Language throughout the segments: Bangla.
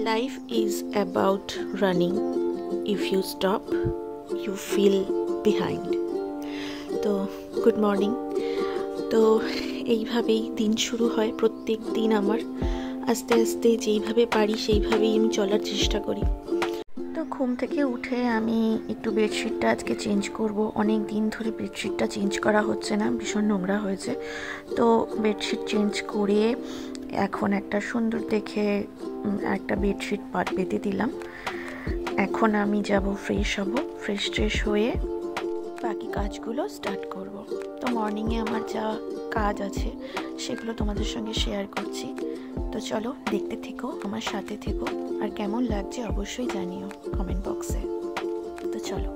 Life is about running. If you stop, you feel behind. তো গুড মর্নিং। তো এইভাবেই দিন শুরু হয় প্রত্যেক দিন আমার। আস্তে আস্তে যেইভাবে পারি সেইভাবেই আমি চলার চেষ্টা করি। তো ঘুম থেকে উঠে আমি একটু বেডশিটটা আজকে চেঞ্জ করব। অনেক দিন ধরে বেডশিটটা চেঞ্জ করা হচ্ছে না, ভীষণ নোংরা হয়েছে। তো বেডশিট চেঞ্জ করে এখন একটা সুন্দর দেখে একটা বেডশিট পেতে দিলাম। এখন আমি যাব ফ্রেশ হব, ফ্রেশ হয়ে বাকি কাজগুলো স্টার্ট করব। তো মর্নিংয়ে আমার যা কাজ আছে সেগুলো তোমাদের সঙ্গে শেয়ার করছি। তো চলো দেখতে থেকো, আমার সাথে থেকো, আর কেমন লাগছে অবশ্যই জানিও কমেন্ট বক্সে। তো চলো।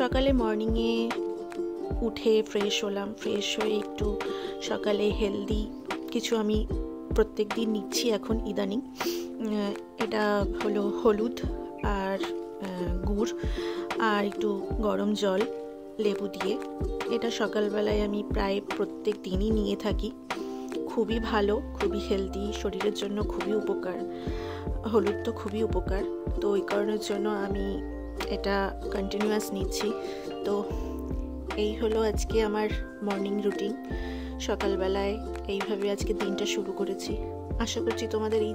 সকালে মর্নিংয়ে উঠে ফ্রেশ হলাম। ফ্রেশ হয়ে একটু সকালে হেলদি কিছু আমি প্রত্যেক দিন নিচ্ছি এখন ইদানিং। এটা হলো হলুদ আর গুড় আর একটু গরম জল লেবু দিয়ে। এটা সকালবেলায় আমি প্রায় প্রত্যেক দিনই নিয়ে থাকি। খুবই ভালো, খুবই হেলদি, শরীরের জন্য খুবই উপকার। হলুদ তো খুবই উপকার, তো ওই কারণের জন্য আমি এটা কন্টিনিউয়াস নিচ্ছি। তো এই হলো আজকে আমার মর্নিং রুটিন। সকালবেলায় এইভাবে আজকে দিনটা শুরু করেছি। আশা করছি তোমাদের এই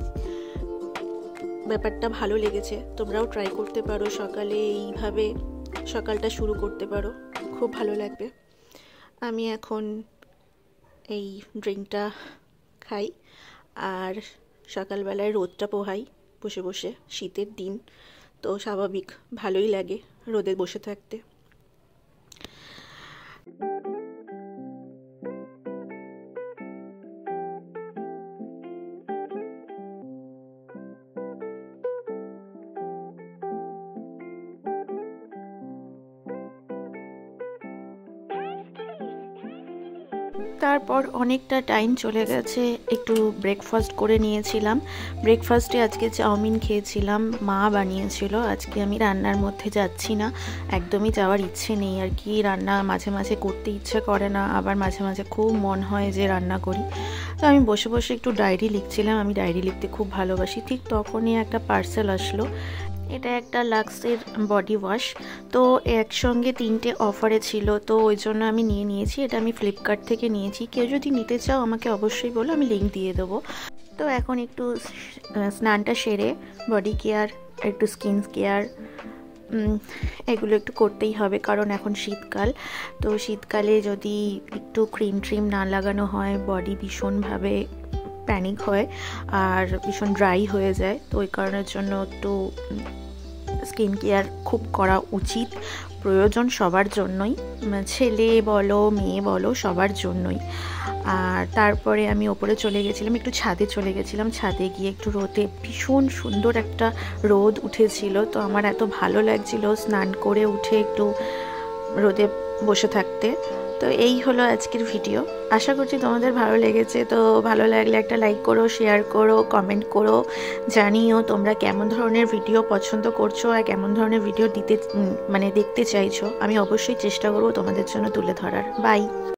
ব্যাপারটা ভালো লেগেছে। তোমরাও ট্রাই করতে পারো, সকালে এইভাবে সকালটা শুরু করতে পারো, খুব ভালো লাগবে। আমি এখন এই ড্রিঙ্কটা খাই আর সকালবেলায় রোদটা পোহাই বসে বসে। শীতের দিন তো স্বাভাবিক ভালোই লাগে রোদে বসে থাকতে। তারপর অনেকটা টাইম চলে গেছে, একটু ব্রেকফাস্ট করে নিয়েছিলাম। ব্রেকফাস্টে আজকে চাউমিন খেয়েছিলাম, মা বানিয়েছিল। আজকে আমি রান্নার মধ্যে যাচ্ছি না, একদমই যাওয়ার ইচ্ছে নেই আর কি। রান্না মাঝে মাঝে করতে ইচ্ছে করে না, আবার মাঝে মাঝে খুব মন হয় যে রান্না করি। তো আমি বসে বসে একটু ডায়েরি লিখছিলাম। আমি ডায়েরি লিখতে খুব ভালোবাসি। ঠিক তখনই একটা পার্সেল আসলো। এটা একটা লাক্সের বডি ওয়াশ। তো একসঙ্গে 3টে অফারে ছিল, তো ওই জন্য আমি নিয়েছি। এটা আমি ফ্লিপকার্ট থেকে নিয়েছি। কেউ যদি নিতে চাও আমাকে অবশ্যই বলো, আমি লিঙ্ক দিয়ে দেবো। তো এখন একটু স্নানটা সেরে বডি কেয়ার, একটু স্কিন কেয়ার, এগুলো একটু করতেই হবে, কারণ এখন শীতকাল। তো শীতকালে যদি একটু ক্রিম না লাগানো হয় বডি ভীষণভাবে প্যানিক হয় আর ভীষণ ড্রাই হয়ে যায়। তো ওই কারণের জন্য একটু স্কিন কেয়ার খুব করা উচিত, প্রয়োজন সবার জন্যই, ছেলে বলো মেয়ে বলো সবার জন্যই। আর তারপরে আমি ওপরে চলে গেছিলাম, একটু ছাদে চলে গেছিলাম। ছাদে গিয়ে একটু রোদে, ভীষণ সুন্দর একটা রোদ উঠেছিল। তো আমার এত ভালো লাগছিল স্নান করে উঠে একটু রোদে বসে থাকতে। তো এই হলো আজকের ভিডিও। আশা করছি তোমাদের ভালো লেগেছে। তো ভালো লাগলে একটা লাইক করো, শেয়ার করো, কমেন্ট করো, জানিও তোমরা কেমন ধরনের ভিডিও পছন্দ করছো আর কেমন ধরনের ভিডিও দেখতে চাইছো। আমি অবশ্যই চেষ্টা করবো তোমাদের জন্য তুলে ধরার। বাই।